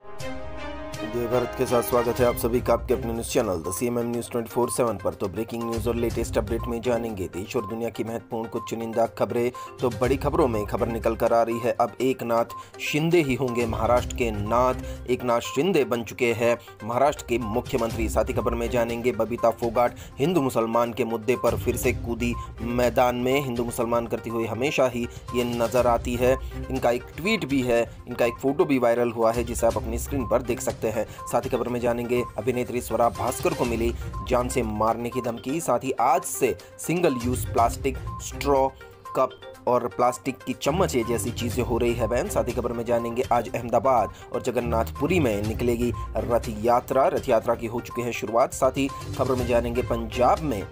जय भारत के साथ स्वागत है आप सभी का आपके अपने news channel the CMM news 24/7 पर। तो ब्रेकिंग न्यूज और लेटेस्ट अपडेट में जानेंगे देश और दुनिया की महत्वपूर्ण कुछ चुनिंदा खबरें। तो बड़ी खबरों में खबर निकल कर आ रही है, अब एकनाथ शिंदे ही होंगे महाराष्ट्र के नाथ। एकनाथ शिंदे बन चुके हैं महाराष्ट्र के मुख्यमंत्री। साथ ही खबर में जानेंगे बबीता फोगाट हिंदू मुसलमान के मुद्दे पर फिर से कूदी मैदान में। हिंदू मुसलमान करती हुई हमेशा ही ये नजर आती है। इनका एक ट्वीट भी है, इनका एक फोटो भी वायरल हुआ है जिसे आप अपनी स्क्रीन पर देख सकते हैं। साथ ही खबर में जानेंगे अभिनेत्री स्वरा भास्कर को मिली जान से मारने की धमकी। साथ ही आज से single use plastic straw, cup और प्लास्टिक की चम्मच जैसी चीजें हो रही है बैन। साथ ही खबर में जानेंगे आज अहमदाबाद और जगन्नाथपुरी में निकलेगी रथ यात्रा। रथ यात्रा की हो चुकी है शुरुआत। साथ ही खबर में जानेंगे पंजाब में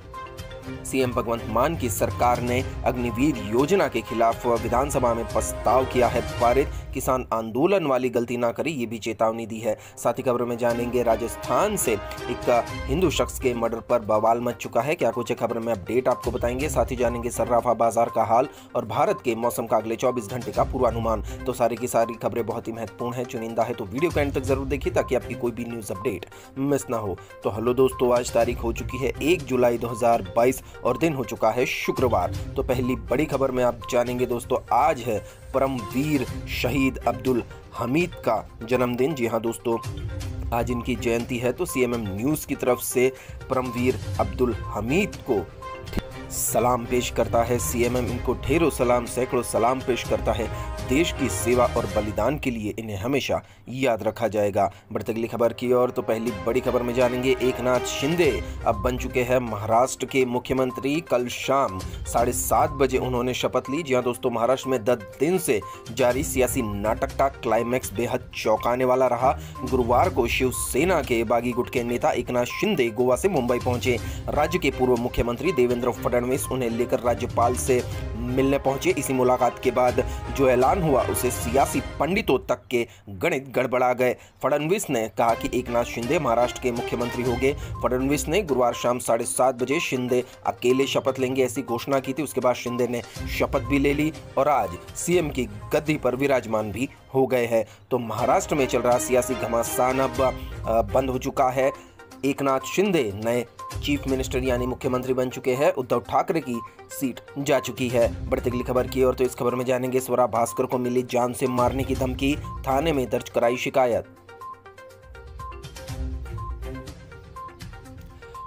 सीएम भगवंत मान की सरकार ने अग्निवीर योजना के खिलाफ विधानसभा में प्रस्ताव किया है पारित। किसान आंदोलन वाली गलती ना करें, ये भी चेतावनी दी है। साथ ही खबर में जानेंगे राजस्थान से एक हिंदू शख्स के मर्डर पर बवाल मच चुका है। क्या कुछ खबर में अपडेट आपको बताएंगे। साथ ही जानेंगे सर्राफा बाजार का हाल और भारत के मौसम का अगले 24 घंटे का पूर्वानुमान। तो सारी की सारी खबरें बहुत ही महत्वपूर्ण है, चुनिंदा है, तो वीडियो को एंड तक जरूर देखिए ताकि आपकी कोई भी न्यूज अपडेट मिस ना हो। तो हेलो दोस्तों, आज तारीख हो चुकी है 1 जुलाई 2022 और दिन हो चुका है शुक्रवार। तो पहली बड़ी खबर में आप जानेंगे दोस्तों, आज है परमवीर शहीद अब्दुल हमीद का जन्मदिन। जी हाँ दोस्तों, आज इनकी जयंती है। तो सीएमएम न्यूज की तरफ से परमवीर अब्दुल हमीद को सलाम पेश करता है। सीएमएम इनको ढेरों सलाम, सैकड़ों सलाम पेश करता है। देश की सेवा और बलिदान के लिए इन्हें हमेशा याद रखा जाएगा। बढ़ते अगली खबर की ओर। तो पहली बड़ी खबर में जानेंगे एकनाथ शिंदे अब बन चुके हैं महाराष्ट्र के मुख्यमंत्री। कल शाम 7:30 बजे उन्होंने शपथ ली। जी हाँ दोस्तों, महाराष्ट्र में 10 दिन से जारी सियासी नाटक का क्लाइमैक्स बेहद चौंकाने वाला रहा। गुरुवार को शिवसेना के बागी गुट के नेता एकनाथ शिंदे गोवा से मुंबई पहुंचे। राज्य के पूर्व मुख्यमंत्री देवेंद्र फडणवीस उन्हें लेकर राज्यपाल से मिलने पहुंचे। इसी मुलाकात के बाद जो ऐलान हुआ उसे सियासी पंडितों तक के गणित गड़बड़ा गए। फडणवीस ने कहा कि एकनाथ शिंदे महाराष्ट्र के मुख्यमंत्री होंगे। फडणवीस ने गुरुवार शाम 7:30 बजे शिंदे अकेले शपथ लेंगे ऐसी घोषणा की थी। उसके बाद शिंदे ने शपथ भी ले ली और आज सीएम की गद्दी पर विराजमान भी हो गए हैं। तो महाराष्ट्र में चल रहा सियासी घमासान अब बंद हो चुका है। एकनाथ शिंदे नए चीफ मिनिस्टर यानी मुख्यमंत्री बन चुके हैं। उद्धव ठाकरे की सीट जा चुकी है। बढ़ती अगली खबर की ओर। तो इस खबर में जानेंगे स्वरा भास्कर को मिली जान से मारने की धमकी, थाने में दर्ज कराई शिकायत।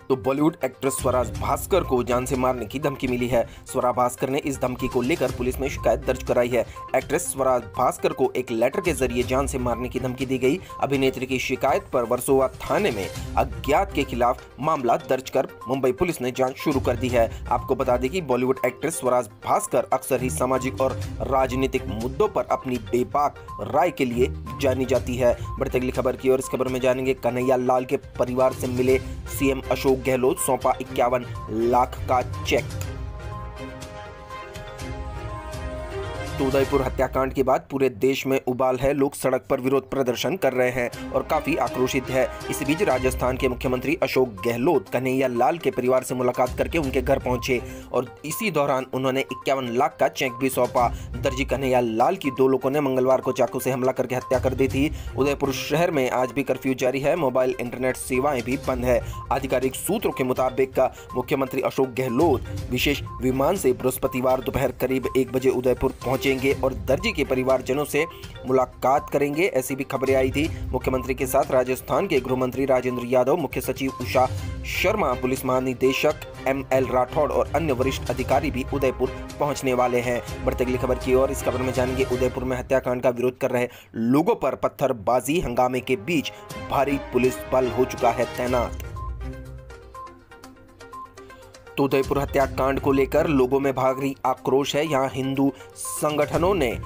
तो बॉलीवुड एक्ट्रेस स्वरा भास्कर को जान से मारने की धमकी मिली है। स्वरा भास्कर ने इस धमकी को लेकर पुलिस में शिकायत दर्ज कराई है। एक्ट्रेस स्वरा भास्कर को एक लेटर के जरिए जान से मारने की धमकी दी गई। अभिनेत्री की शिकायत पर वर्सोवा थाने में अज्ञात के खिलाफ मामला दर्ज कर मुंबई पुलिस ने जांच शुरू कर दी है। आपको बता दें कि बॉलीवुड एक्ट्रेस स्वरा भास्कर अक्सर ही सामाजिक और राजनीतिक मुद्दों पर अपनी बेबाक राय के लिए जानी जाती है। बढ़ती अगली खबर की ओर। इस खबर में जानेंगे कन्हैया लाल के परिवार से मिले सीएम अशोक गहलोत, सौंपा 51 लाख का चेक। तो उदयपुर हत्याकांड के बाद पूरे देश में उबाल है। लोग सड़क पर विरोध प्रदर्शन कर रहे हैं और काफी आक्रोशित है। इसी बीच राजस्थान के मुख्यमंत्री अशोक गहलोत कन्हैया लाल के परिवार से मुलाकात करके उनके घर पहुंचे और इसी दौरान उन्होंने 51 लाख का चेक भी सौंपा। दर्जी कन्हैया लाल की 2 लोगों ने मंगलवार को चाकू से हमला करके हत्या कर दी थी। उदयपुर शहर में आज भी कर्फ्यू जारी है। मोबाइल इंटरनेट सेवाएं भी बंद है। आधिकारिक सूत्रों के मुताबिक मुख्यमंत्री अशोक गहलोत विशेष विमान से बृहस्पतिवार दोपहर करीब 1 बजे उदयपुर पहुंचेंगे और दर्जी के परिवारजनों से मुलाकात करेंगे। ऐसी भी खबरें आई थी। मुख्यमंत्री के साथ राजस्थान के गृह मंत्री राजेंद्र यादव, मुख्य सचिव उषा शर्मा, पुलिस महानिदेशक ML राठौड़ और अन्य वरिष्ठ अधिकारी भी उदयपुर पहुंचने वाले हैं। बढ़ती अगली खबर की ओर। इस खबर में जानेंगे उदयपुर में हत्याकांड का विरोध कर रहे लोगों पर पत्थरबाजी, हंगामे के बीच भारी पुलिस बल हो चुका है तैनात। तो उदयपुर हत्याकांड को लेकर लोगों में भारी आक्रोश है। यहाँ हिंदू संगठनों ने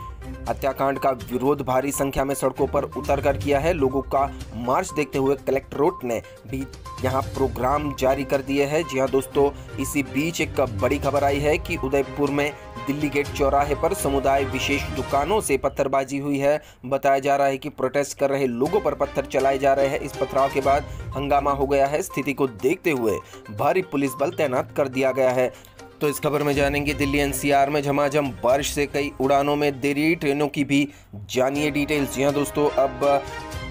हत्याकांड का विरोध भारी संख्या में सड़कों पर उतरकर किया है। लोगों का मार्च देखते हुए कलेक्ट्रेट ने भी यहाँ प्रोग्राम जारी कर दिए हैं। जी हाँ दोस्तों, इसी बीच एक बड़ी खबर आई है कि उदयपुर में दिल्ली गेट चौराहे पर समुदाय विशेष दुकानों से पत्थरबाजी हुई है। बताया जा रहा है कि प्रोटेस्ट कर रहे लोगों पर पत्थर चलाए जा रहे हैं। इस पथराव के बाद हंगामा हो गया है। स्थिति को देखते हुए भारी पुलिस बल तैनात कर दिया गया है। तो इस खबर में जानेंगे दिल्ली एनसीआर में झमाझम बारिश से कई उड़ानों में देरी, ट्रेनों की भी जानिए डिटेल्स। जी हाँ दोस्तों, अब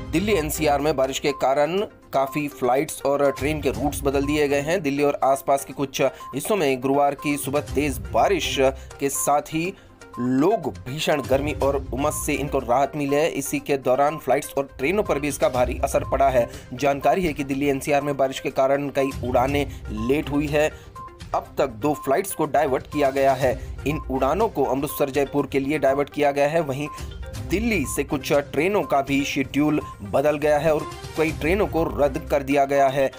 दिल्ली एनसीआर में बारिश के कारण काफ़ी फ्लाइट्स और ट्रेन के रूट्स बदल दिए गए हैं। दिल्ली और आसपास के कुछ हिस्सों में गुरुवार की सुबह तेज बारिश के साथ ही लोग भीषण गर्मी और उमस से इनको राहत मिली है। इसी के दौरान फ्लाइट्स और ट्रेनों पर भी इसका भारी असर पड़ा है। जानकारी है कि दिल्ली एनसीआर में बारिश के कारण कई उड़ानें लेट हुई है। अब तक 2 फ्लाइट्स को डाइवर्ट किया गया है। इन उड़ानों को अमृतसर जयपुर के लिए डाइवर्ट किया गया है। वहीं दिल्ली से कुछ ट्रेनों का भी शेड्यूल बदल गया है और कई ट्रेनों को रद्द कर दिया गया है।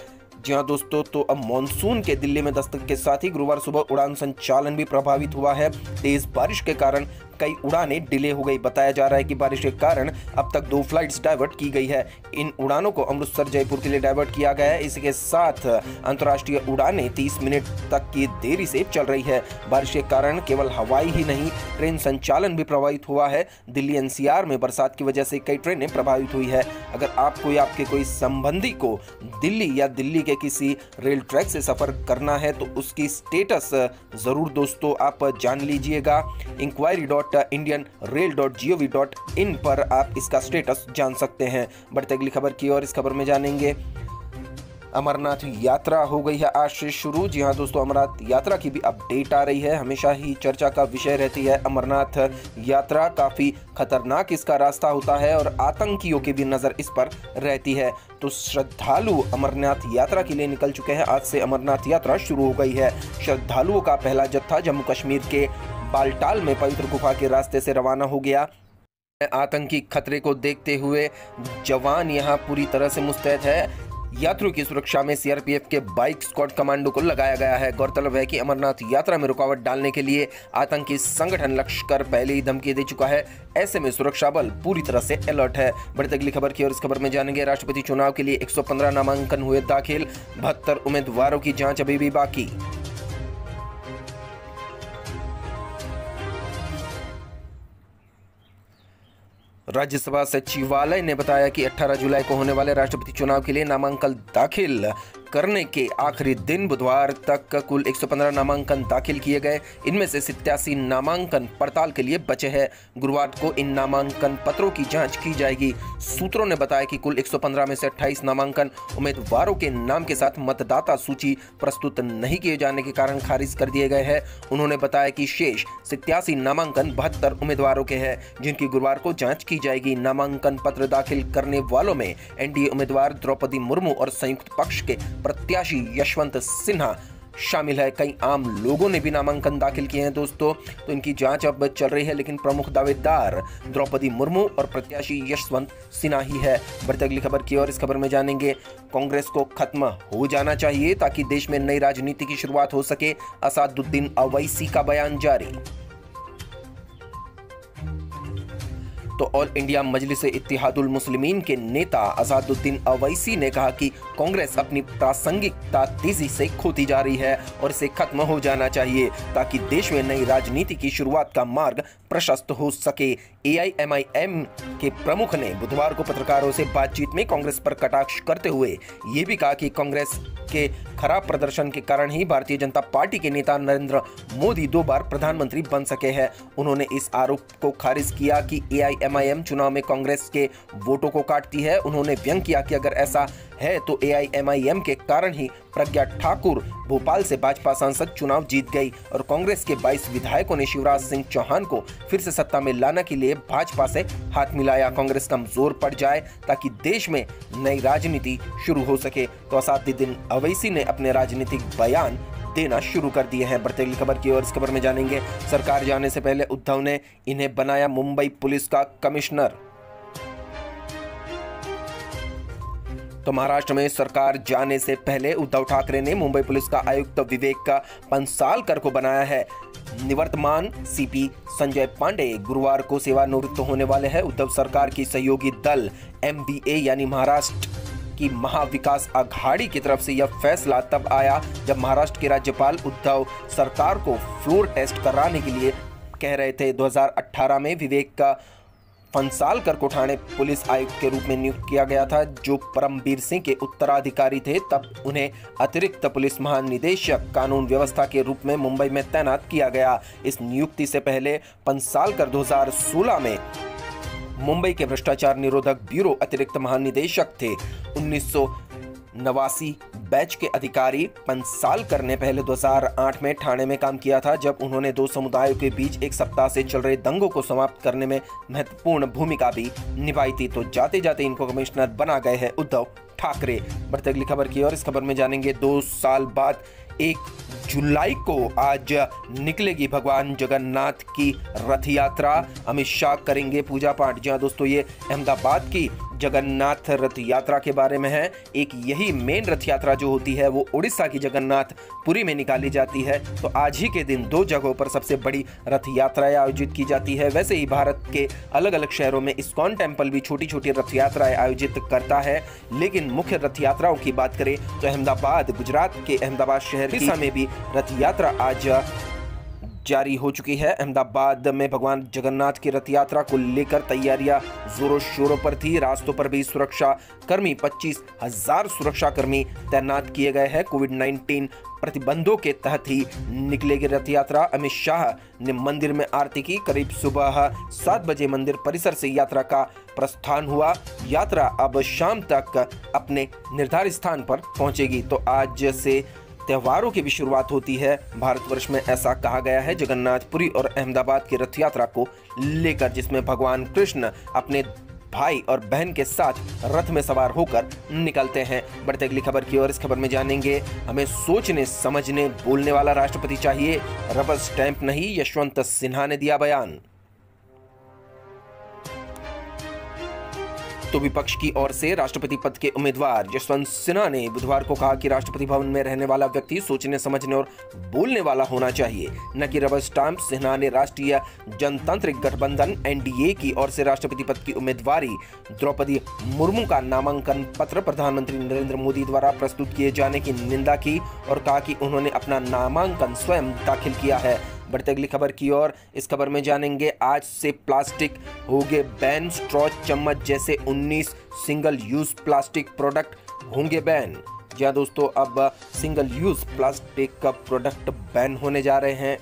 जी हाँ दोस्तों, तो अब मॉनसून के दिल्ली में दस्तक के साथ ही गुरुवार सुबह उड़ान संचालन भी प्रभावित हुआ है। तेज बारिश के कारण कई उड़ानें डिले हो गई। बताया जा रहा है कि बारिश के कारण अब तक 2 फ्लाइट्स डाइवर्ट की गई है। इन उड़ानों को अमृतसर जयपुर के लिए डाइवर्ट किया गया है। इसके साथ अंतर्राष्ट्रीय उड़ानें 30 मिनट तक की देरी से चल रही है। बारिश के कारण केवल हवाई ही नहीं, ट्रेन संचालन भी प्रभावित हुआ है। दिल्ली एनसीआर में बरसात की वजह से कई ट्रेनें प्रभावित हुई है। अगर आपको या आपके कोई संबंधी को दिल्ली या दिल्ली के किसी रेल ट्रैक से सफर करना है तो उसकी स्टेटस जरूर दोस्तों आप जान लीजिएगा। inquiry.indianrail.gov.in पर आप इसका स्टेटस जान सकते हैं। बढ़ते अगली खबर की और इस खबर में जानेंगे अमरनाथ यात्रा हो गई है आज से शुरू। जी हाँ दोस्तों, अमरनाथ यात्रा की भी अपडेट आ रही है। हमेशा ही चर्चा का विषय रहती है अमरनाथ यात्रा। काफ़ी खतरनाक इसका रास्ता होता है और आतंकियों की भी नज़र इस पर रहती है। तो श्रद्धालु अमरनाथ यात्रा के लिए निकल चुके हैं। आज से अमरनाथ यात्रा शुरू हो गई है। श्रद्धालुओं का पहला जत्था जम्मू कश्मीर के बालटाल में पवित्र गुफा के रास्ते से रवाना हो गया। आतंकी खतरे को देखते हुए जवान यहां पूरी तरह से मुस्तैद है। यात्रियों की सुरक्षा में सीआरपीएफ के बाइक स्क्वाड कमांडो को लगाया गया है। गौरतलब है कि अमरनाथ यात्रा में रुकावट डालने के लिए आतंकी संगठन लश्कर पहले ही धमकी दे चुका है। ऐसे में सुरक्षा बल पूरी तरह से अलर्ट है। बढ़ते अगली खबर की और इस खबर में जानेंगे राष्ट्रपति चुनाव के लिए 115 नामांकन हुए दाखिल। 72 उम्मीदवारों की जांच अभी भी बाकी। राज्यसभा सचिवालय ने बताया कि 18 जुलाई को होने वाले राष्ट्रपति चुनाव के लिए नामांकन दाखिल करने के आखिरी दिन बुधवार तक कुल 115 नामांकन दाखिल किए गए। इनमें से 87 नामांकन पड़ताल के लिए बचे हैं। गुरुवार को इन नामांकन पत्रों की जांच की जाएगी। सूत्रों ने बताया कि कुल 115 में से 28 नामांकन उम्मीदवारों के नाम के साथ मतदाता सूची प्रस्तुत नहीं किए जाने के कारण खारिज कर दिए गए हैं। उन्होंने बताया कि शेष 87 नामांकन 72 उम्मीदवारों के हैं, जिनकी गुरुवार को जाँच की जाएगी। नामांकन पत्र दाखिल करने वालों में एनडीए उम्मीदवार द्रौपदी मुर्मू और संयुक्त पक्ष के प्रत्याशी यशवंत सिन्हा शामिल है। कई आम लोगों ने भी नामांकन दाखिल किए हैं दोस्तों, तो इनकी जांच अब चल रही है। लेकिन प्रमुख दावेदार द्रौपदी मुर्मू और प्रत्याशी यशवंत सिन्हा ही है। बढ़ते अगली खबर की और इस खबर में जानेंगे कांग्रेस को खत्म हो जाना चाहिए ताकि देश में नई राजनीति की शुरुआत हो सके। असादुद्दीन अवैसी का बयान जारी। तो ऑल इंडिया मजलिस इत्तेहादुल मुस्लिमीन के नेता असादुद्दीन अवैसी ने कहा कि कांग्रेस अपनी प्रासंगिकता तेजी से खोती जा रही है और इसे खत्म हो जाना चाहिए ताकि देश में नई राजनीति की शुरुआत का मार्ग प्रशस्त हो सके। एआईएमआईएम के प्रमुख ने बुधवार को पत्रकारों से बातचीत में कांग्रेस पर कटाक्ष करते हुए ये भी कहा कि कांग्रेस के खराब प्रदर्शन के कारण ही भारतीय जनता पार्टी के नेता नरेंद्र मोदी 2 बार प्रधानमंत्री बन सके हैं। उन्होंने इस आरोप को खारिज किया कि एआईएमआईएम चुनाव में कांग्रेस के वोटों को काटती है। उन्होंने व्यंग किया कि अगर ऐसा है तो एआईएमआईएम के कारण ही प्रज्ञा ठाकुर भोपाल से भाजपा सांसद चुनाव जीत गई और कांग्रेस के 22 विधायकों ने शिवराज सिंह चौहान को फिर से सत्ता में लाने के लिए भाजपा से हाथ मिलाया। कांग्रेस कमजोर पड़ जाए ताकि देश में नई राजनीति शुरू हो सके। तो असादुद्दीन अवैसी ने अपने राजनीतिक बयान देना शुरू कर दिए हैं। बढ़ते अगली खबर की और इस खबर में जानेंगे सरकार जाने से पहले उद्धव ने इन्हें बनाया मुंबई पुलिस का कमिश्नर। तो महाराष्ट्र में सरकार जाने से पहले उद्धव ठाकरे ने मुंबई पुलिस का आयुक्त विवेक पंसालकर को बनाया है। निवर्तमान सीपी संजय पांडे गुरुवार को सेवानिवृत्त होने वाले हैं। उद्धव सरकार की सहयोगी दल एमवीए यानी महाराष्ट्र की महाविकास अघाड़ी की तरफ से यह फैसला तब आया जब महाराष्ट्र के राज्यपाल उद्धव सरकार को फ्लोर टेस्ट कराने के लिए कह रहे थे। 2018 में विवेक का पंसालकर को ठाणे पुलिस आयुक्त के रूप में नियुक्त किया गया था, जो परमबीर सिंह के उत्तराधिकारी थे। तब उन्हें अतिरिक्त पुलिस महानिदेशक कानून व्यवस्था के रूप में मुंबई में तैनात किया गया। इस नियुक्ति से पहले पंसालकर 2016 में मुंबई के भ्रष्टाचार निरोधक ब्यूरो अतिरिक्त महानिदेशक थे। 1989 बैच के अधिकारी 5 साल करने पहले 2008 में ठाणे में काम किया था, जब उन्होंने 2 समुदायों के बीच एक सप्ताह से चल रहे दंगों को समाप्त करने में महत्वपूर्ण भूमिका भी निभाई थी। तो जाते जाते इनको कमिश्नर बना गए हैं उद्धव ठाकरे। बढ़ते अगली खबर की ओर। इस खबर में जानेंगे 2 साल बाद 1 जुलाई को आज निकलेगी भगवान जगन्नाथ की रथ यात्रा। अमित शाह करेंगे पूजा पाठ। जी हाँ दोस्तों, ये अहमदाबाद की जगन्नाथ रथ यात्रा के बारे में है। एक यही मेन रथ यात्रा जो होती है वो उड़ीसा की जगन्नाथपुरी में निकाली जाती है। तो आज ही के दिन 2 जगहों पर सबसे बड़ी रथ यात्राएं आयोजित की जाती है। वैसे ही भारत के अलग अलग शहरों में इस्कॉन टेम्पल भी छोटी छोटी रथ यात्राएं आयोजित करता है, लेकिन मुख्य रथ यात्राओं की बात करें तो अहमदाबाद, गुजरात के अहमदाबाद शहर में भी रथ यात्रा आज जारी हो चुकी है। अहमदाबाद में भगवान जगन्नाथ की रथ यात्रा को लेकर तैयारियां जोरों शोरों पर थी। रास्तों पर भी सुरक्षा कर्मी 25,000 सुरक्षा कर्मी तैनात किए गए हैं। कोविड-19 प्रतिबंधों के तहत ही निकलेगी रथ यात्रा। अमित शाह ने मंदिर में आरती की। करीब सुबह 7 बजे मंदिर परिसर से यात्रा का प्रस्थान हुआ। यात्रा अब शाम तक अपने निर्धारित स्थान पर पहुंचेगी। तो आज से त्योहारों की भी शुरुआत होती है भारतवर्ष में, ऐसा कहा गया है जगन्नाथपुरी और अहमदाबाद की रथ यात्रा को लेकर, जिसमें भगवान कृष्ण अपने भाई और बहन के साथ रथ में सवार होकर निकलते हैं। बढ़ते अगली खबर की ओर। इस खबर में जानेंगे हमें सोचने समझने बोलने वाला राष्ट्रपति चाहिए, रबर स्टैंप नहीं, यशवंत सिन्हा ने दिया बयान। तो विपक्ष की ओर से राष्ट्रपति पद के उम्मीदवार यशवंत सिन्हा ने बुधवार को कहा कि राष्ट्रपति भवन में रहने वाला व्यक्ति सोचने समझने और बोलने वाला होना चाहिए, न कि रबर स्टाम्प। सिन्हा ने राष्ट्रीय जनतांत्रिक गठबंधन एनडीए की ओर से राष्ट्रपति पद की उम्मीदवारी द्रौपदी मुर्मू का नामांकन पत्र प्रधानमंत्री नरेंद्र मोदी द्वारा प्रस्तुत किए जाने की निंदा की और कहा कि उन्होंने अपना नामांकन स्वयं दाखिल किया है। बढ़ते अगली खबर की ओर। इस खबर में जानेंगे आज से प्लास्टिक होंगे बैन, स्ट्रॉ, चम्मच जैसे 19 सिंगल यूज प्लास्टिक प्रोडक्ट होंगे बैन। जी हाँ दोस्तों, अब सिंगल यूज प्लास्टिक का प्रोडक्ट बैन होने जा रहे हैं।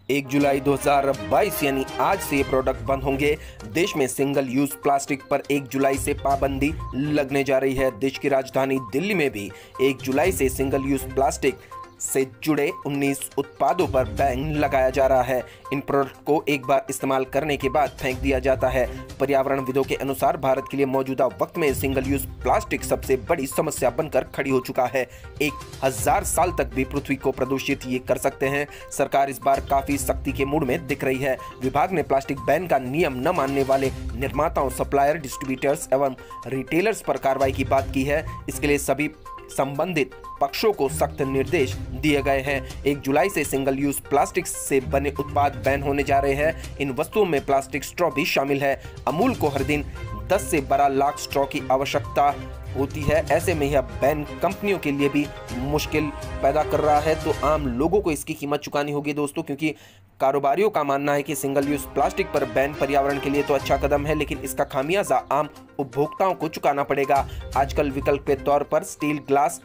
1 जुलाई 2022 यानी आज से ये प्रोडक्ट बंद होंगे। देश में सिंगल यूज प्लास्टिक पर 1 जुलाई से पाबंदी लगने जा रही है। देश की राजधानी दिल्ली में भी 1 जुलाई से सिंगल यूज प्लास्टिक से जुड़े 19 उत्पादों पर बैन लगाया जा रहा है। इन प्रोडक्ट को एक बार इस्तेमाल करने के बाद फेंक दिया जाता है। पर्यावरणविदों के अनुसार भारत के लिए मौजूदा वक्त में सिंगल यूज प्लास्टिक सबसे बड़ी समस्या बनकर खड़ी हो चुका है। 1000 साल तक भी पृथ्वी को प्रदूषित ये कर सकते हैं। सरकार इस बार काफी सख्ती के मूड में दिख रही है। विभाग ने प्लास्टिक बैन का नियम न मानने वाले निर्माताओं, सप्लायर, डिस्ट्रीब्यूटर्स एवं रिटेलर्स पर कार्रवाई की बात की है। इसके लिए सभी संबंधित पक्षों को सख्त निर्देश दिए गए हैं। 1 जुलाई से सिंगल यूज प्लास्टिक से बने उत्पाद बैन होने जा रहे हैं। इन वस्तुओं में प्लास्टिक स्ट्रॉ भी शामिल है। अमूल को हर दिन 10 से 12 लाख स्ट्रॉ की आवश्यकता होती है। ऐसे में यह बैन कंपनियों के लिए भी मुश्किल पैदा कर रहा है। तो आम लोगों को इसकी कीमत चुकानी होगी दोस्तों, क्योंकि कारोबारियों का मानना है कि सिंगल यूज प्लास्टिक पर बैन पर्यावरण के लिए तो अच्छा कदम है, लेकिन इसका खामियाजा आम उपभोक्ताओं को चुकाना पड़ेगा। आजकल विकल्प के तौर पर स्टील, ग्लास,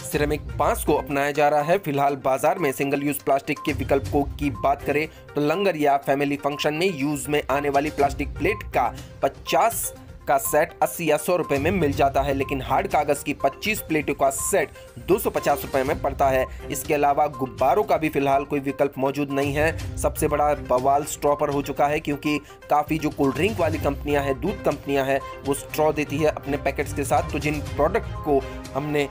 सिरेमिक, बांस को अपनाया जा रहा है। फिलहाल बाजार में सिंगल यूज प्लास्टिक के विकल्पों की बात करें तो लंगर या फैमिली फंक्शन में यूज में आने वाली प्लास्टिक प्लेट का 50 का सेट 80 या 100 रुपए में मिल जाता है, लेकिन हार्ड कागज की 25 प्लेटों का सेट 250 रुपए में पड़ता है। इसके अलावा गुब्बारों का भी फिलहाल कोई विकल्प मौजूद नहीं है। सबसे बड़ा बवाल स्ट्रॉ पर हो चुका है, क्योंकि काफ़ी जो कोल्ड ड्रिंक वाली कंपनियां हैं, दूध कंपनियां हैं, वो स्ट्रॉ देती है अपने पैकेट्स के साथ। तो जिन प्रोडक्ट को हमने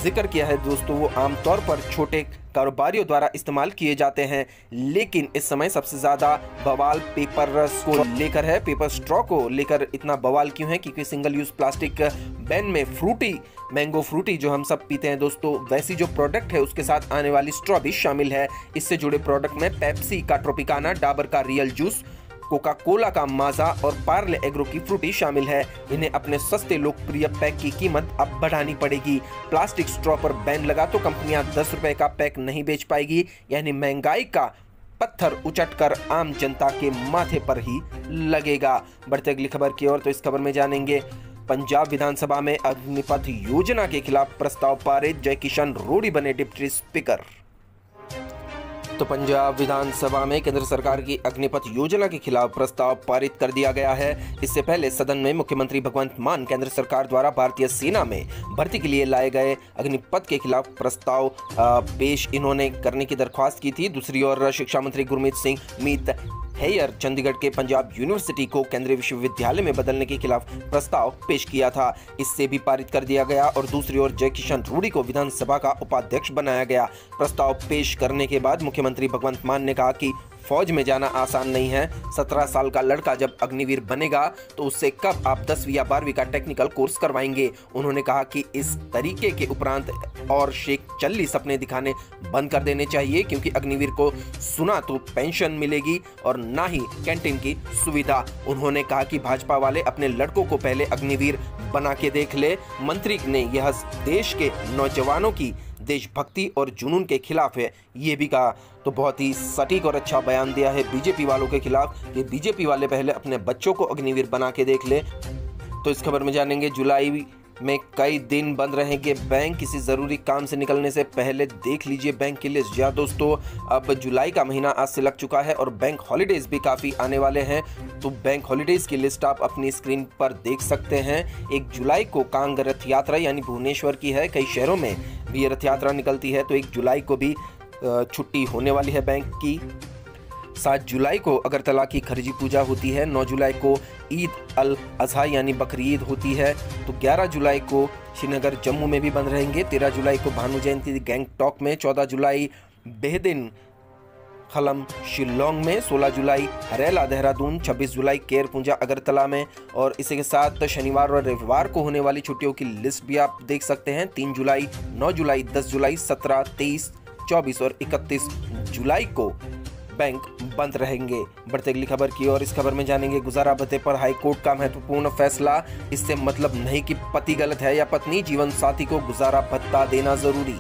जिक्र किया है दोस्तों, वो आमतौर पर छोटे कारोबारियों द्वारा इस्तेमाल किए जाते हैं, लेकिन इस समय सबसे ज़्यादा बवाल पेपर को लेकर है। पेपर स्ट्रॉ को लेकर इतना बवाल क्यों है? क्योंकि सिंगल यूज प्लास्टिक बैन में फ्रूटी, मैंगो फ्रूटी जो हम सब पीते हैं दोस्तों, वैसी जो प्रोडक्ट है उसके साथ आने वाली स्ट्रॉ भी शामिल है। इससे जुड़े प्रोडक्ट में पेप्सी का ट्रोपिकाना, डाबर का रियल जूस, कोका कोला का माजा और पार्ले एग्रो की फ्रूटी शामिल है। इन्हें अपने सस्ते लोकप्रिय पैक की कीमत अब बढ़ानी पड़ेगी। प्लास्टिक स्ट्रॉ पर बैन लगा तो कंपनियां 10 रुपए का पैक नहीं बेच पाएगी, यानी महंगाई का पत्थर उचटकर आम जनता के माथे पर ही लगेगा। बढ़ते अगली खबर की ओर। तो इस खबर में जानेंगे पंजाब विधानसभा में अग्निपथ योजना के खिलाफ प्रस्ताव पारित, जय किशन रोड़ी बने डिप्टी स्पीकर। तो पंजाब विधानसभा में केंद्र सरकार की अग्निपथ योजना के खिलाफ प्रस्ताव पारित कर दिया गया है। इससे पहले सदन में मुख्यमंत्री भगवंत मान केंद्र सरकार द्वारा भारतीय सेना में भर्ती के लिए लाए गए अग्निपथ के खिलाफ प्रस्ताव पेश इन्होंने करने की दरख्वास्त की थी। दूसरी ओर शिक्षा मंत्री गुरमीत सिंह मीत हेयर चंडीगढ़ के पंजाब यूनिवर्सिटी को केंद्रीय विश्वविद्यालय में बदलने के खिलाफ प्रस्ताव पेश किया था, इससे भी पारित कर दिया गया। और दूसरी ओर जय किशन रूडी को विधानसभा का उपाध्यक्ष बनाया गया। प्रस्ताव पेश करने के बाद मुख्यमंत्री भगवंत मान ने कहा कि फौज में जाना आसान नहीं है। 17 साल का लड़का जब अग्निवीर बनेगा तो उससे कब आप 10वीं या 12वीं का टेक्निकल कोर्स करवाएंगे। उन्होंने कहा कि इस तरीके के उपरांत और शेख चल्ली सपने दिखाने बंद कर देने चाहिए, क्योंकि अग्निवीर को सुना तो पेंशन मिलेगी और ना ही कैंटीन की सुविधा। उन्होंने कहा कि भाजपा वाले अपने लड़कों को पहले अग्निवीर बना के देख ले। मंत्री ने यह देश के नौजवानों की देशभक्ति और जुनून के खिलाफ है, ये भी कहा। तो बहुत ही सटीक और अच्छा बयान दिया है बीजेपी वालों के खिलाफ कि बीजेपी वाले पहले अपने बच्चों को अग्निवीर बना के देख ले। तो इस खबर में जानेंगे, जुलाई में कई दिन बंद रहेंगे बैंक, किसी ज़रूरी काम से निकलने से पहले देख लीजिए बैंक की लिस्ट। या दोस्तों, अब जुलाई का महीना आज से लग चुका है और बैंक हॉलीडेज़ भी काफ़ी आने वाले हैं। तो बैंक हॉलीडेज़ की लिस्ट आप अपनी स्क्रीन पर देख सकते हैं। 1 जुलाई को कांग रथ यात्रा यानी भुवनेश्वर की है, कई शहरों में भी ये रथ यात्रा निकलती है। तो 1 जुलाई को भी छुट्टी होने वाली है बैंक की। 7 जुलाई को अगरतला की खरजी पूजा होती है। 9 जुलाई को ईद अल अजहा यानी बकरी ईद होती है। तो 11 जुलाई को श्रीनगर जम्मू में भी बंद रहेंगे। 13 जुलाई को भानु जयंती गैंगटॉक में। 14 जुलाई बेहदिन खलम शिलोंग में। 16 जुलाई हरेला देहरादून। 26 जुलाई केर पूंजा अगरतला में। और इसी के साथ शनिवार और रविवार को होने वाली छुट्टियों की लिस्ट भी आप देख सकते हैं। 3 जुलाई, 9 जुलाई, 10 जुलाई, 17, 23, 24 और 31 जुलाई को बैंक बंद रहेंगे। बढ़ते अगली खबर की और इस खबर में जानेंगे, गुजारा भत्ते पर हाईकोर्ट का महत्वपूर्ण फैसला। इससे मतलब नहीं कि पति गलत है या पत्नी, जीवन साथी को गुजारा भत्ता देना जरूरी।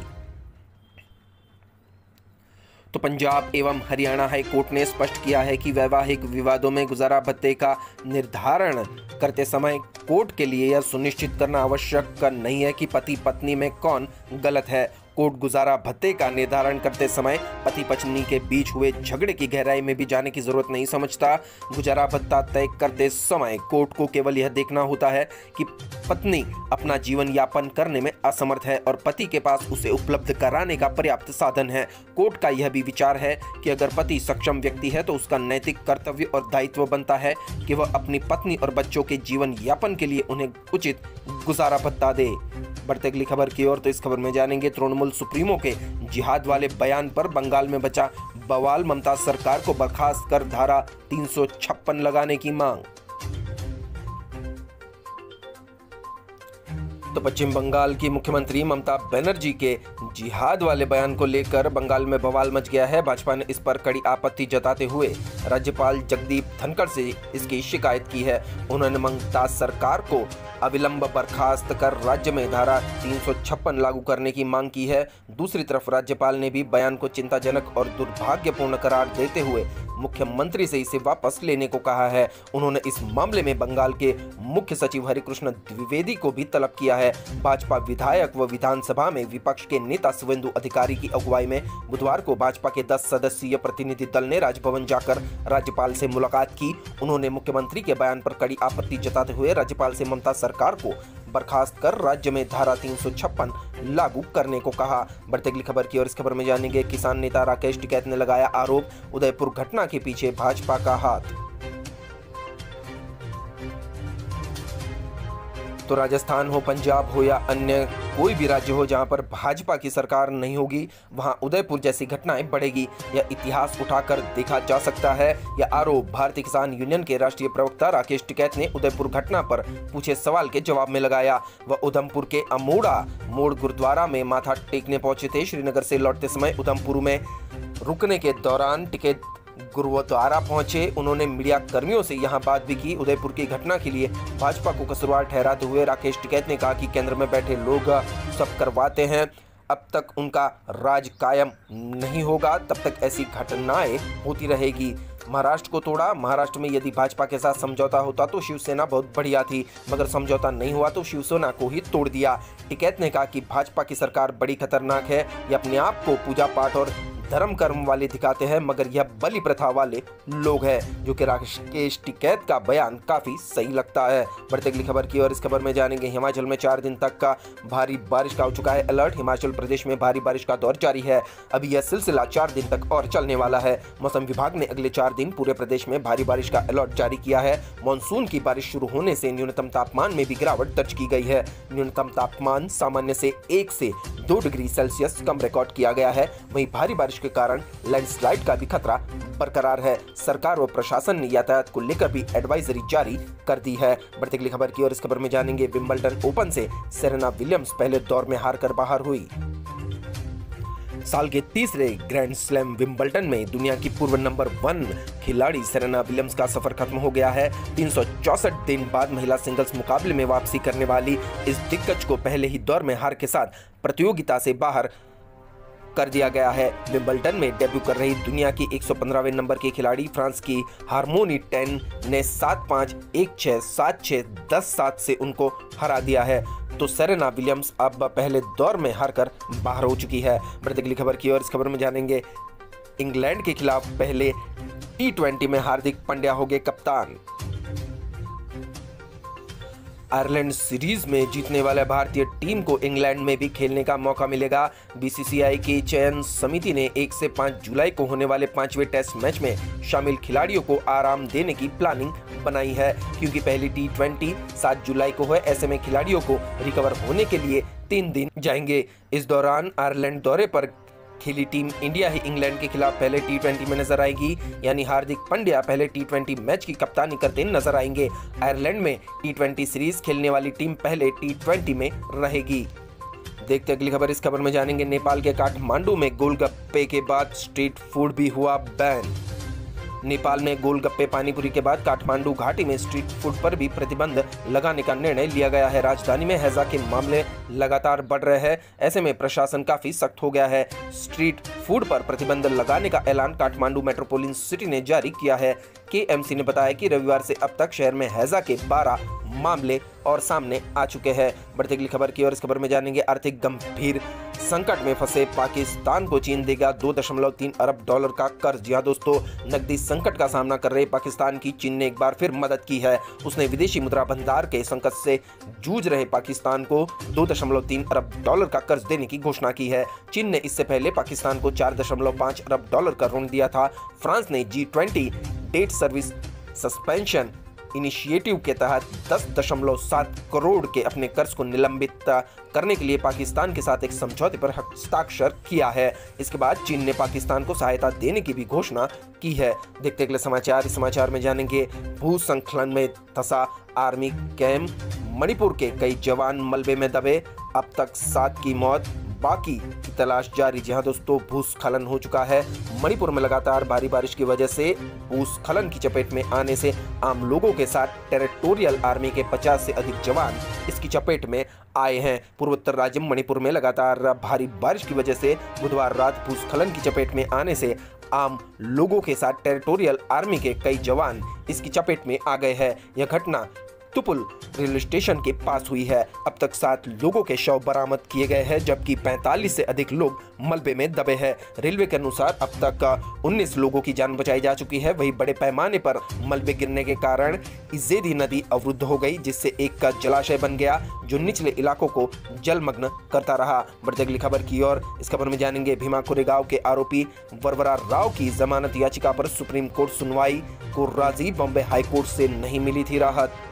तो पंजाब एवं हरियाणा हाई कोर्ट ने स्पष्ट किया है कि वैवाहिक विवादों में गुजारा भत्ते का निर्धारण करते समय कोर्ट के लिए यह सुनिश्चित करना आवश्यक नहीं है कि पति पत्नी में कौन गलत है। कोर्ट गुजारा भत्ते का निर्धारण करते समय पति पत्नी के बीच हुए झगड़े की गहराई में भी जाने की जरूरत नहीं समझता। गुजारा भत्ता तय करते समय कोर्ट को केवल यह देखना होता है कि पत्नी अपना जीवन यापन करने में असमर्थ है और पति के पास उसे उपलब्ध कराने का पर्याप्त साधन है। कोर्ट का यह भी विचार है कि अगर पति सक्षम व्यक्ति है तो उसका नैतिक कर्तव्य और दायित्व बनता है कि वह अपनी पत्नी और बच्चों के जीवन यापन के लिए उन्हें उचित गुजारा भत्ता दे। बढ़ते अगली खबर की ओर। तो इस खबर में जानेंगे, तृणमूल सुप्रीमो के जिहाद वाले बयान पर बंगाल में बचा बवाल। ममता सरकार को बर्खास्त कर धारा 356 लगाने की मांग। तो पश्चिम बंगाल की मुख्यमंत्री ममता बनर्जी के जिहाद वाले बयान को लेकर बंगाल में बवाल मच गया है। भाजपा ने इस पर कड़ी आपत्ति जताते हुए राज्यपाल जगदीप धनखड़ से इसकी शिकायत की है। उन्होंने ममता सरकार को अविलंब बर्खास्त कर राज्य में धारा 356 लागू करने की मांग की है। दूसरी तरफ राज्यपाल ने भी बयान को चिंताजनक और दुर्भाग्यपूर्ण करार देते हुए मुख्यमंत्री से इसे वापस लेने को कहा है। उन्होंने इस मामले में बंगाल के मुख्य सचिव हरिकृष्ण द्विवेदी को भी तलब किया है। भाजपा विधायक व विधानसभा में विपक्ष के नेता शुवेंदु अधिकारी की अगुवाई में बुधवार को भाजपा के 10 सदस्यीय प्रतिनिधि दल ने राजभवन जाकर राज्यपाल से मुलाकात की। उन्होंने मुख्यमंत्री के बयान पर कड़ी आपत्ति जताते हुए राज्यपाल से ममता सरकार को बर्खास्त कर राज्य में धारा 356 लागू करने को कहा। बढ़ते अगली खबर की और इस खबर में जानेंगे, किसान नेता राकेश टिकैत ने लगाया आरोप, उदयपुर घटना के पीछे भाजपा का हाथ। तो राजस्थान हो, पंजाब हो या अन्य कोई भी राज्य हो जहां पर भाजपा की सरकार नहीं होगी, वहां उदयपुर जैसी घटनाएं बढ़ेगी। यह इतिहास उठाकर देखा जा सकता है। यह आरोप भारतीय किसान यूनियन के राष्ट्रीय प्रवक्ता राकेश टिकैत ने उदयपुर घटना पर पूछे सवाल के जवाब में लगाया। वह उधमपुर के अमोड़ा मोड़ गुरुद्वारा में माथा टेकने पहुंचे थे। श्रीनगर से लौटते समय उधमपुर में रुकने के दौरान टिकैत गुरुद्वारा पहुंचे। उन्होंने मीडिया कर्मियों से यहां बात भी की। उदयपुर की घटना के लिए भाजपा को कसूरवार ठहराते हुए राकेश टिकैत ने कहा कि केंद्र में बैठे लोग सब करवाते हैं, अब तक उनका राज कायम नहीं होगा तब तक ऐसी घटनाएं होती रहेगी। महाराष्ट्र को तोड़ा, महाराष्ट्र में यदि भाजपा के साथ समझौता होता तो शिवसेना बहुत बढ़िया थी, मगर समझौता नहीं हुआ तो शिवसेना को ही तोड़ दिया। टिकैत ने कहा कि भाजपा की सरकार बड़ी खतरनाक है, ये अपने आप को पूजा पाठ और धर्म कर्म वाले दिखाते हैं, मगर यह बलि प्रथा वाले लोग हैं, जो कि राकेश टिकैत का बयान काफी सही लगता है। बढ़ते अगली खबर की और इस खबर में जानेंगे हिमाचल में 4 दिन तक का भारी बारिश का हो चुका है अलर्ट। हिमाचल प्रदेश में भारी बारिश का दौर जारी है। अभी यह सिलसिला 4 दिन तक और चलने वाला है। मौसम विभाग ने अगले 4 दिन पूरे प्रदेश में भारी बारिश का अलर्ट जारी किया है। मानसून की बारिश शुरू होने से न्यूनतम तापमान में भी गिरावट दर्ज की गई है। न्यूनतम तापमान सामान्य से 1 से 2 डिग्री सेल्सियस कम रिकॉर्ड किया गया है। वहीं भारी बारिश के कारण लैंडस्लाइड का भी खतरा बरकरार है। सरकार व प्रशासन ने यातायात को लेकर भी एडवाइजरी जारी कर दी है। बढ़ती अगली खबर की और इस खबर में जानेंगे विंबलडन ओपन से सेरेना विलियम्स पहले दौर में हारकर बाहर हुई। साल के तीसरे ग्रैंड स्लैम विंबलडन में दुनिया की पूर्व नंबर 1 खिलाड़ी सेरेना विलियम्स का सफर खत्म हो गया है। 364 दिन बाद महिला सिंगल्स मुकाबले में वापसी करने वाली इस दिग्गज को पहले ही दौर में हार के साथ प्रतियोगिता से बाहर कर दिया गया है। विंबलडन में डेब्यू कर रही दुनिया की 115वें नंबर की खिलाड़ी फ्रांस की हारमोनी टेन ने 7-5, 1-6, 7-6, 10-7 से उनको हरा दिया है। तो सेरेना विलियम्स अब पहले दौर में हारकर बाहर हो चुकी है। बढ़ती अगली खबर की और इस खबर में जानेंगे इंग्लैंड के खिलाफ पहले T20 में हार्दिक पांड्या हो गए कप्तान। आयरलैंड सीरीज में जीतने वाले भारतीय टीम को इंग्लैंड में भी खेलने का मौका मिलेगा। बीसीसीआई की चयन समिति ने 1 से 5 जुलाई को होने वाले 5वें टेस्ट मैच में शामिल खिलाड़ियों को आराम देने की प्लानिंग बनाई है, क्योंकि पहली T20 7 जुलाई को है। ऐसे में खिलाड़ियों को रिकवर होने के लिए 3 दिन जाएंगे। इस दौरान आयरलैंड दौरे पर खेली टीम इंडिया ही इंग्लैंड के खिलाफ पहले T20 में नजर आएगी, यानी हार्दिक पांड्या पहले T20 मैच की कप्तानी करते नजर आएंगे। आयरलैंड में T20 सीरीज खेलने वाली टीम पहले T20 में रहेगी। देखते अगली खबर। इस खबर में जानेंगे नेपाल के काठमांडू में गोलगप्पे के बाद स्ट्रीट फूड भी हुआ बैन। नेपाल में गोलगप्पे पानीपुरी के बाद काठमांडू घाटी में स्ट्रीट फूड पर भी प्रतिबंध लगाने का निर्णय लिया गया है। राजधानी में हैजा के मामले लगातार बढ़ रहे हैं। ऐसे में प्रशासन काफी सख्त हो गया है। स्ट्रीट फूड पर प्रतिबंध लगाने का ऐलान काठमांडू मेट्रोपोलिटन सिटी ने जारी किया है। KMC ने बताया कि रविवार से अब तक शहर में हैजा के 12 मामले और सामने आ चुके हैं। बढ़ती अगली खबर की और इस खबर में जानेंगे आर्थिक गंभीर संकट में फंसे पाकिस्तान को चीन देगा $2.3 अरब का कर्ज। जी हां दोस्तों, नकदी संकट का सामना कर रहे पाकिस्तान की चीन ने एक बार फिर मदद की है। उसने विदेशी मुद्रा भंडार के संकट से जूझ रहे पाकिस्तान को $2.3 अरब का कर्ज देने की घोषणा की है। चीन ने इससे पहले पाकिस्तान को $4.5 अरब का ऋण दिया था। फ्रांस ने G20 debt service suspension initiative के तहत 10.7 करोड़ के अपने कर्ज को निलंबित करने के लिए पाकिस्तान के साथ एक समझौते पर हस्ताक्षर किया है। इसके बाद चीन ने पाकिस्तान को सहायता देने की भी घोषणा की है। देखते अगले समाचार। इस समाचार में जानेंगे भूस्खलन में धंसा आर्मी कैंप, मणिपुर के कई जवान मलबे में दबे, अब तक 7 की मौत, बाकी की तलाश जारी। जी हां दोस्तों, भूस्खलन हो चुका है। मणिपुर में लगातार भारी बारिश की वजह से भूस्खलन की चपेट में आने से आम लोगों के साथ टेरिटोरियल आर्मी के 50 से अधिक जवान इसकी चपेट में आए हैं। पूर्वोत्तर राज्य मणिपुर में लगातार भारी बारिश की वजह से बुधवार रात भूस्खलन की चपेट में आने से आम लोगों के साथ टेरिटोरियल आर्मी के कई जवान इसकी चपेट में आ गए हैं। यह घटना तुपुल रेलवे स्टेशन के पास हुई है। अब तक 7 लोगों के शव बरामद किए गए हैं, जबकि 45 से अधिक लोग मलबे में दबे हैं। रेलवे के अनुसार अब तक 19 लोगों की जान बचाई जा चुकी है। वहीं बड़े पैमाने पर मलबे गिरने के कारण इजेदी नदी अवरुद्ध हो गई, जिससे एक जलाशय बन गया जो निचले इलाकों को जलमग्न करता रहा। बढ़ते अगली खबर की ओर। इस खबर में जानेंगे भीमा कोरेगांव के आरोपी वरवरा राव की जमानत याचिका पर सुप्रीम कोर्ट सुनवाई को राजी। बॉम्बे हाईकोर्ट से नहीं मिली थी राहत।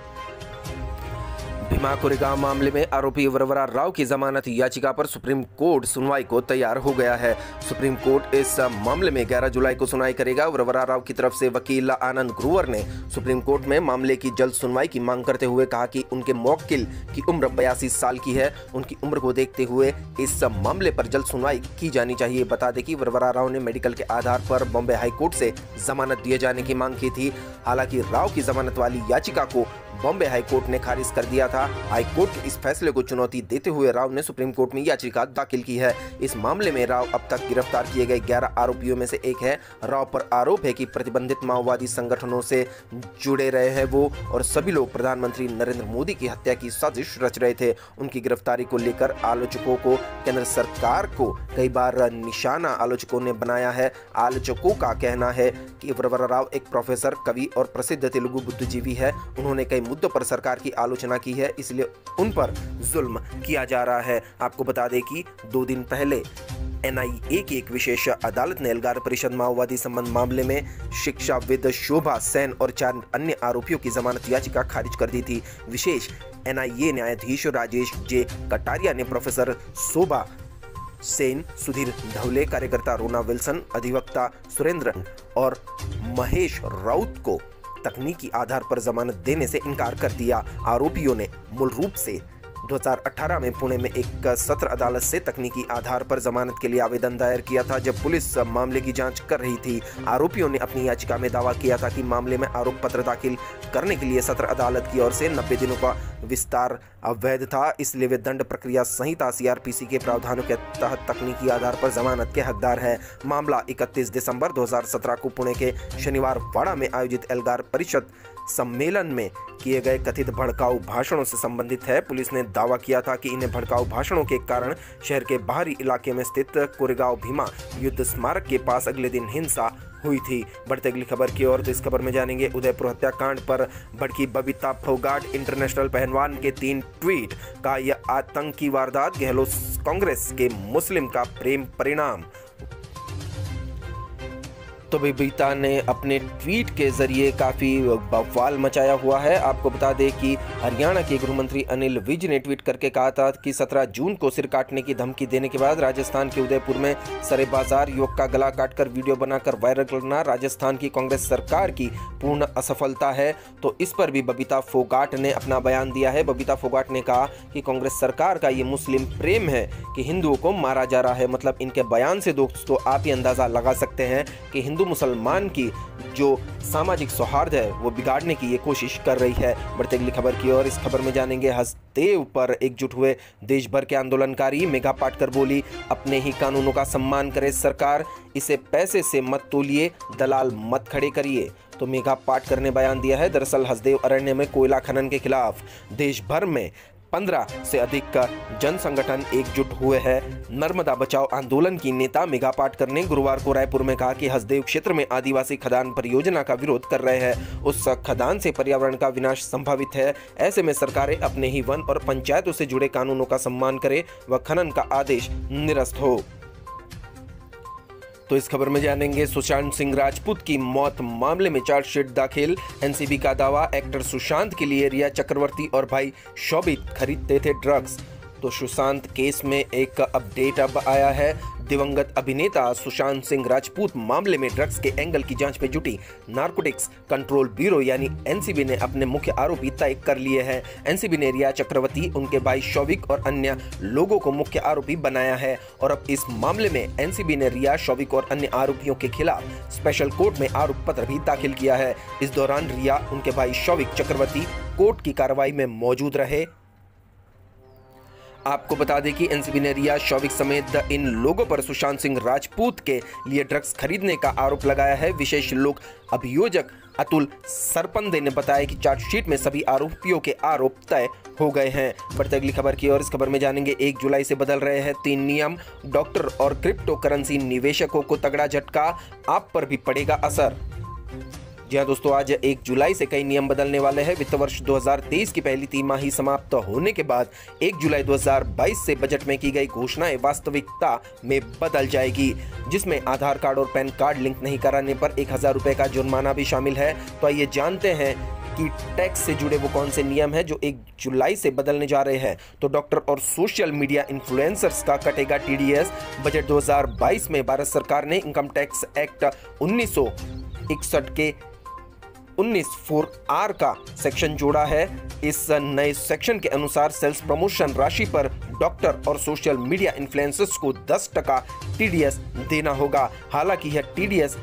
भीमा कोरेगांव मामले में आरोपी वरवरा राव की जमानत याचिका पर सुप्रीम कोर्ट सुनवाई को तैयार हो गया है। सुप्रीम कोर्ट इस मामले में 11 जुलाई को सुनवाई करेगा। वरवरा राव की तरफ से वकील आनंद ग्रोवर ने सुप्रीम कोर्ट में मामले की जल्द सुनवाई की मांग करते हुए कहा कि उनके मौकिल की उम्र 82 साल की है। उनकी उम्र को देखते हुए इस मामले पर जल्द सुनवाई की जानी चाहिए। बता दें कि वरवरा राव ने मेडिकल के आधार पर बॉम्बे हाईकोर्ट से जमानत दिए जाने की मांग की थी। हालांकि राव की जमानत वाली याचिका को बॉम्बे हाईकोर्ट ने खारिज कर दिया था। कलकत्ता हाईकोर्ट के इस फैसले को चुनौती देते हुए राव ने सुप्रीम कोर्ट में याचिका दाखिल की है। इस मामले में राव अब तक गिरफ्तार किए गए 11 आरोपियों में से एक है। राव पर आरोप है कि प्रतिबंधित माओवादी संगठनों से जुड़े रहे हैं वो, और सभी लोग प्रधानमंत्री नरेंद्र मोदी की हत्या की साजिश रच रहे थे। उनकी गिरफ्तारी को लेकर आलोचकों को केंद्र सरकार को कई बार निशाना आलोचकों ने बनाया है। आलोचकों का कहना है कि वरवरा राव एक प्रोफेसर, कवि और प्रसिद्ध तेलुगु बुद्धिजीवी है। उन्होंने कई मुद्दों पर सरकार की आलोचना की है, इसलिए उन पर जुल्म किया जा रहा है। आपको बता दें कि 2 दिन पहले NIA की एक विशेष अदालत ने एल्गार परिषद माओवादी संबंध मामले में शिक्षाविद शोभा सेन और 4 अन्य आरोपियों की जमानत याचिका खारिज कर दी थी। विशेष NIA न्यायाधीश राजेश जे कटारिया ने प्रोफेसर शोभा सेन, सुधीर धवले, कार्यकर्ता रोना विल्सन, अधिवक्ता सुरेंद्र और महेश राउत को तकनीकी आधार पर जमानत देने से इनकार कर दिया। आरोपियों ने मूल रूप से 2018 में पुणे में एक सत्र अदालत से तकनीकी आधार पर जमानत के लिए आवेदन दायर किया था, जब पुलिस मामले की जांच कर रही थी। आरोपियों ने अपनी याचिका में दावा किया था कि मामले में आरोप पत्र दाखिल करने के लिए सत्र अदालत की ओर से 90 दिनों का विस्तार अवैध था, इसलिए वे दंड प्रक्रिया संहिता CRPC के प्रावधानों के तहत तकनीकी आधार पर जमानत के हकदार हैं। मामला 31 दिसंबर 2017 को पुणे के शनिवार वाड़ा में आयोजित एल्गार परिषद सम्मेलन में किए गए कथित भड़काऊ भाषणों से संबंधित है। पुलिस ने दावा किया था कि इन्हें भड़काऊ भाषणों के कारण शहर के बाहरी इलाके में स्थित कोरेगांव भीमा युद्ध स्मारक के पास अगले दिन हिंसा हुई थी। बढ़ते अगली खबर की ओर, तो इस खबर में जानेंगे उदयपुर हत्याकांड पर भड़की बबीता फोगाट, इंटरनेशनल पहलवान के 3 ट्वीट का यह आतंकी वारदात, गहलोत कांग्रेस के मुस्लिम का प्रेम परिणाम। तो बबीता ने अपने ट्वीट के जरिए काफ़ी बवाल मचाया हुआ है। आपको बता दें कि हरियाणा के गृह मंत्री अनिल विज ने ट्वीट करके कहा था कि 17 जून को सिर काटने की धमकी देने के बाद राजस्थान के उदयपुर में सरे बाजार युवक का गला काटकर वीडियो बनाकर वायरल करना राजस्थान की कांग्रेस सरकार की पूर्ण असफलता है। तो इस पर भी बबीता फोगाट ने अपना बयान दिया है। बबीता फोगाट ने कहा कि कांग्रेस सरकार का ये मुस्लिम प्रेम है कि हिंदुओं को मारा जा रहा है। मतलब इनके बयान से दोस्तों आप ही अंदाजा लगा सकते हैं कि हिंदू मुसलमान की जो सामाजिक सौहार्द है वो बिगाड़ने की ये कोशिश कर रही है। बढ़ते अगली खबर की ओर, इस खबर में जानेंगे हसदेव पर एकजुट हुए देश भर के आंदोलनकारी। मेघा पाटकर बोली, अपने ही कानूनों का सम्मान करे सरकार, इसे पैसे से मत तोलिए, दलाल मत खड़े करिए। तो मेघा पाटकर ने बयान दिया है। दरअसल हसदेव अरण्य में कोयला खनन के खिलाफ देश भर में 15 से अधिक जन संगठन एकजुट हुए हैं। नर्मदा बचाओ आंदोलन की नेता मेघा पाटकर ने गुरुवार को रायपुर में कहा कि हसदेव क्षेत्र में आदिवासी खदान परियोजना का विरोध कर रहे हैं। उस खदान से पर्यावरण का विनाश संभावित है। ऐसे में सरकारें अपने ही वन और पंचायतों से जुड़े कानूनों का सम्मान करें व खनन का आदेश निरस्त हो। तो इस खबर में जानेंगे सुशांत सिंह राजपूत की मौत मामले में चार्जशीट दाखिल। एनसीबी का दावा, एक्टर सुशांत के लिए रिया चक्रवर्ती और भाई शोभित खरीदते थे ड्रग्स। तो सुशांत केस में एक अपडेट अब आया है। दिवंगत अभिनेता सुशांत सिंह राजपूत मामले में ड्रग्स के एंगल की जांच में जुटी नारकोटिक्स कंट्रोल ब्यूरो यानी एनसीबी ने अपने मुख्य आरोपी तय कर लिए हैं। एनसीबी ने रिया चक्रवर्ती, उनके भाई शौविक और अन्य लोगों को मुख्य आरोपी बनाया है। और अब इस मामले में एनसीबी ने रिया, शौविक और अन्य आरोपियों के खिलाफ स्पेशल कोर्ट में आरोप पत्र भी दाखिल किया है। इस दौरान रिया, उनके भाई शौविक चक्रवर्ती कोर्ट की कार्रवाई में मौजूद रहे। आपको बता दें कि एनसीबी ने रिया, शौविक समेत इन लोगों पर सुशांत सिंह राजपूत के लिए ड्रग्स खरीदने का आरोप लगाया है। विशेष लोक अभियोजक अतुल सरपंदे ने बताया कि चार्जशीट में सभी आरोपियों के आरोप तय हो गए हैं। बढ़ते अगली खबर की ओर, इस खबर में जानेंगे 1 जुलाई से बदल रहे हैं 3 नियम, डॉक्टर और क्रिप्टो करेंसी निवेशकों को तगड़ा झटका, आप पर भी पड़ेगा असर। जी हाँ दोस्तों, आज 1 जुलाई से कई नियम बदलने वाले हैं। वित्त वर्ष 2023 की पहली तिमाही समाप्त होने के बाद 1 जुलाई 2022 से बजट में की गई घोषणाएं वास्तविकता में बदल जाएगी, जिसमें आधार कार्ड और पैन कार्ड लिंक नहीं कराने पर 1000 रुपए का जुर्माना भी शामिल है। तो आइए जानते हैं कि टैक्स से जुड़े वो कौन से नियम हैं जो 1 जुलाई से बदलने जा रहे हैं। तो डॉक्टर और सोशल मीडिया इन्फ्लुएंसर्स का कटेगा TDS। बजट 2022 में भारत सरकार ने इनकम टैक्स एक्ट 1961 के 19(4)R का सेक्शन जोड़ा है। इस नए सेक्शन के अनुसार सेल्स प्रमोशन राशि पर डॉक्टर और सोशल मीडिया इन्फ्लुएंसर्स को 10% TDS देना होगा। हालांकि यह TDS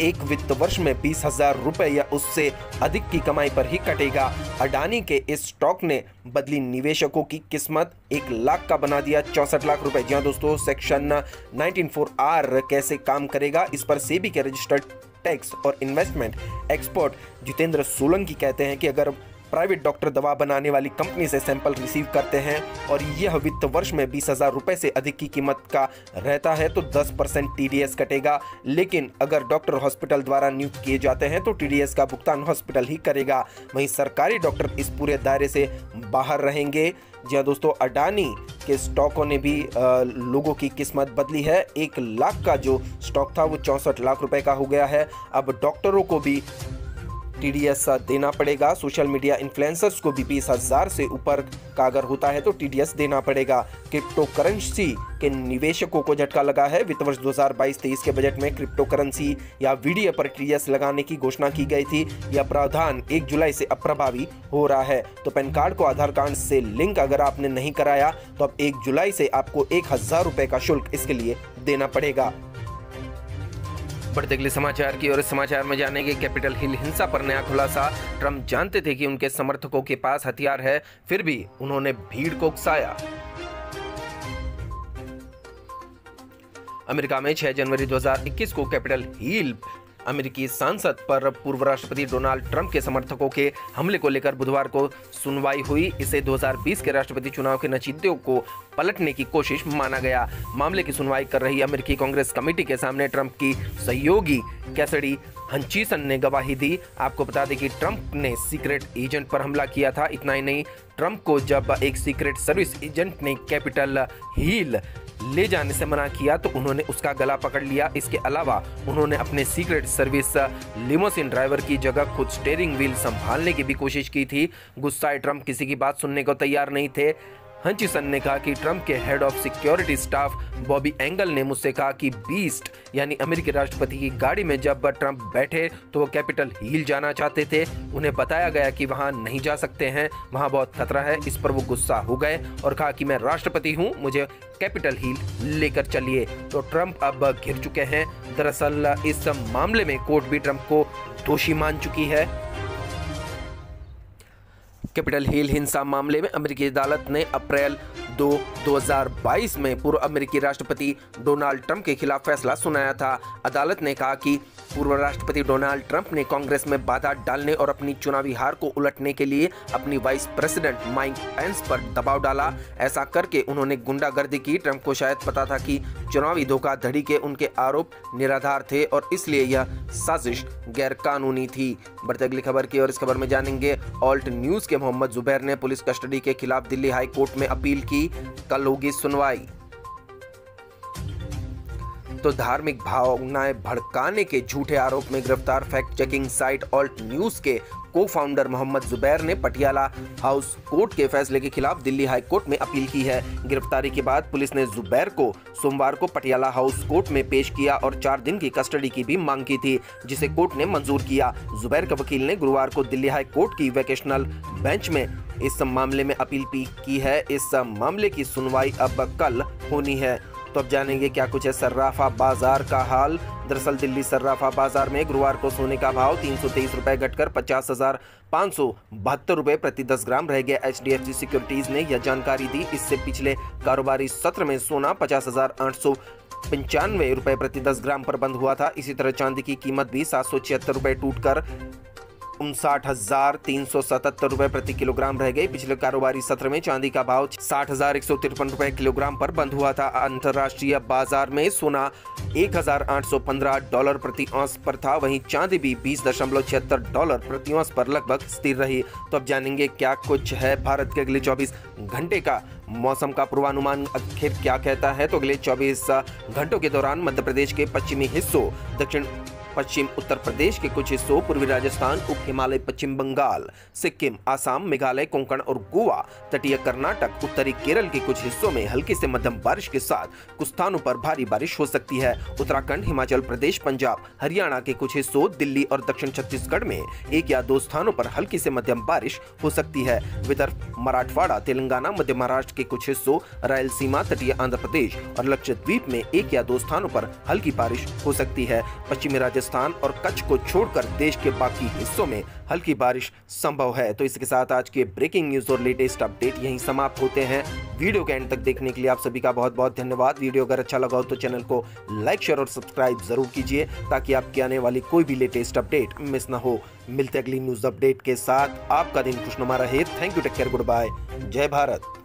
एक वित्त वर्ष में 20,000 रुपए या उससे अधिक की कमाई पर ही कटेगा। अडानी के इस स्टॉक ने बदली निवेशकों की किस्मत, 1 लाख का बना दिया 64 लाख रुपए। जी हाँ दोस्तों, सेक्शन 194R कैसे काम करेगा, इस पर सेबी के रजिस्टर्ड टैक्स और इन्वेस्टमेंट एक्सपर्ट जितेंद्र सोलंकी कहते हैं कि अगर प्राइवेट डॉक्टर दवा बनाने वाली कंपनी से सैंपल रिसीव करते हैं और यह वित्त वर्ष में 20,000 रुपए से अधिक की कीमत का रहता है तो 10% TDS कटेगा। लेकिन अगर डॉक्टर हॉस्पिटल द्वारा नियुक्त किए जाते हैं तो TDS का भुगतान हॉस्पिटल ही करेगा। वहीं सरकारी डॉक्टर इस पूरे दायरे से बाहर रहेंगे। जी हाँ दोस्तों, अडानी के स्टॉकों ने भी लोगों की किस्मत बदली है। 1 लाख का जो स्टॉक था वो 64 लाख रुपए का हो गया है। अब डॉक्टरों को भी TDS देना पड़ेगा। सोशल मीडिया इन्फ्लुएंसर्स को भी 20,000 से ऊपर का अगर होता है तो TDS देना पड़ेगा। क्रिप्टो करेंसी के निवेशकों को झटका लगा है। वित्त वर्ष 2022-23 के बजट में क्रिप्टो करेंसी या VDA पर TDS लगाने की घोषणा की गई थी। यह प्रावधान 1 जुलाई से अप्रभावी हो रहा है। तो पैन कार्ड को आधार कार्ड से लिंक अगर आपने नहीं कराया तो अब 1 जुलाई से आपको 1,000 रुपए का शुल्क इसके लिए देना पड़ेगा। बढ़ते अगले समाचार की और इस समाचार में जानेंगे कैपिटल हिल हिंसा पर नया खुलासा। ट्रंप जानते थे कि उनके समर्थकों के पास हथियार है, फिर भी उन्होंने भीड़ को उकसाया। अमेरिका में 6 जनवरी 2021 को कैपिटल हिल अमेरिकी सांसद पर पूर्व राष्ट्रपति डोनाल्ड ट्रंप के समर्थकों के हमले को लेकर बुधवार को सुनवाई हुई। इसे 2020 के राष्ट्रपति चुनाव के नतीजों को पलटने की कोशिश माना गया। मामले की सुनवाई कर रही अमेरिकी कांग्रेस कमेटी के सामने ट्रंप की सहयोगी कैसिडी हंचिसन ने गवाही दी। आपको बता दें कि ट्रंप ने सीक्रेट एजेंट पर हमला किया था। इतना ही नहीं, ट्रंप को जब एक सीक्रेट सर्विस एजेंट ने कैपिटल हिल ले जाने से मना किया तो उन्होंने उसका गला पकड़ लिया। इसके अलावा उन्होंने अपने सीक्रेट सर्विस लिमोसिन ड्राइवर की जगह खुद स्टीयरिंग व्हील संभालने की भी कोशिश की थी। गुस्साए ट्रंप किसी की बात सुनने को तैयार नहीं थे। हंचिसन ने कहा कि ट्रंप के head of security staff Bobby angle ने मुझसे कहा कि बीस्ट यानी अमेरिकी राष्ट्रपति की गाड़ी में जब ट्रंप बैठे तो वो कैपिटल हिल जाना चाहते थे। उन्हें बताया गया कि वहां नहीं जा सकते हैं, वहां बहुत खतरा है। इस पर वो गुस्सा हो गए और कहा कि मैं राष्ट्रपति हूं, मुझे कैपिटल हिल लेकर चलिए। तो ट्रंप अब घिर चुके हैं। दरअसल इस मामले में कोर्ट भी ट्रंप को दोषी मान चुकी है। कैपिटल हिल हिंसा मामले में अमेरिकी अदालत ने अप्रैल 2, 2022 में पूर्व अमेरिकी राष्ट्रपति डोनाल्ड ट्रंप के खिलाफ फैसला सुनाया था। अदालत ने कहा कि पूर्व राष्ट्रपति डोनाल्ड ट्रंप ने कांग्रेस में बाधा डालने और अपनी चुनावी हार को उलटने के लिए अपनी वाइस प्रेसिडेंट माइक पेंस पर दबाव डाला। ऐसा करके उन्होंने गुंडागर्दी की। ट्रंप को शायद पता था कि चुनावी धोखाधड़ी के उनके आरोप निराधार थे और इसलिए यह साजिश गैरकानूनी थी। बढ़ते अगली खबर की और इस खबर में जानेंगे ऑल्ट न्यूज के मोहम्मद जुबैर ने पुलिस कस्टडी के खिलाफ दिल्ली हाई कोर्ट में अपील की। कल होगी सुनवाई। तो धार्मिक भावनाएं भड़काने के झूठे आरोप में गिरफ्तार fact checking site alt news के को-फाउंडर मोहम्मद जुबैर ने पटियाला हाउस कोर्ट के फैसले के खिलाफ दिल्ली हाई कोर्ट में अपील की है। गिरफ्तारी के बाद पुलिस ने जुबैर को सोमवार को पटियाला हाउस कोर्ट में पेश किया और 4 दिन की कस्टडी की भी मांग की थी, जिसे कोर्ट ने मंजूर किया। जुबैर के वकील ने गुरुवार को दिल्ली हाई कोर्ट की वेकेशनल बेंच में इस मामले में अपील की है। इस मामले की सुनवाई अब कल होनी है। तो अब जानेंगे क्या कुछ है सर्राफा बाजार का हाल। दरअसल दिल्ली सर्राफा बाजार में गुरुवार को सोने का भाव 323 रुपए घटकर 50,572 रुपए प्रति 10 ग्राम रह गया। HDFC सिक्योरिटीज ने यह जानकारी दी। इससे पिछले कारोबारी सत्र में सोना 50,895 रुपए प्रति 10 ग्राम पर बंद हुआ था। इसी तरह चांदी की कीमत भी 776 रुपए टूटकर 59,377 रुपए प्रति किलोग्राम रह गई। पिछले कारोबारी सत्र में चांदी का भाव 60,153 रुपए किलोग्राम पर बंद हुआ था। अंतर्राष्ट्रीय बाजार में सोना $1,815 प्रति औंस पर था, वहीं चांदी भी $20.76 प्रति औंस पर लगभग स्थिर रही। तो अब जानेंगे क्या कुछ है भारत के अगले 24 घंटे का मौसम का पूर्वानुमान आखिर क्या कहता है। तो अगले 24 घंटों के दौरान मध्य प्रदेश के पश्चिमी हिस्सों, दक्षिण पश्चिम उत्तर प्रदेश के कुछ हिस्सों, पूर्वी राजस्थान, उप हिमालय, पश्चिम बंगाल, सिक्किम, आसाम, मेघालय, कोंकण और गोवा, तटीय कर्नाटक, उत्तरी केरल के कुछ हिस्सों में हल्की से मध्यम बारिश के साथ कुछ स्थानों पर भारी बारिश हो सकती है। उत्तराखंड, हिमाचल प्रदेश, पंजाब, हरियाणा के कुछ हिस्सों, दिल्ली और दक्षिण छत्तीसगढ़ में 1 या 2 स्थानों पर हल्की से मध्यम बारिश हो सकती है। विदर्भ, मराठवाड़ा, तेलंगाना, मध्य महाराष्ट्र के कुछ हिस्सों, रायलसीमा, तटीय आंध्र प्रदेश और लक्षद्वीप में 1 या 2 स्थानों पर हल्की बारिश हो सकती है। पश्चिमी राजस्थान राजस्थान और कच्छ को छोड़कर देश के बाकी हिस्सों में हल्की बारिश संभव है। तो इसके साथ आज के ब्रेकिंग न्यूज और लेटेस्ट अपडेट यहीं समाप्त होते हैं। वीडियो के एंड तक देखने के लिए आप सभी का बहुत बहुत धन्यवाद। वीडियो अगर अच्छा लगा हो तो चैनल को लाइक, शेयर और सब्सक्राइब जरूर कीजिए ताकि आपकी आने वाली कोई भी लेटेस्ट अपडेट मिस ना हो। मिलते अगली न्यूज अपडेट के साथ। आपका दिन खुशनुमा रहे। Thank you, take care, goodbye, जय भारत।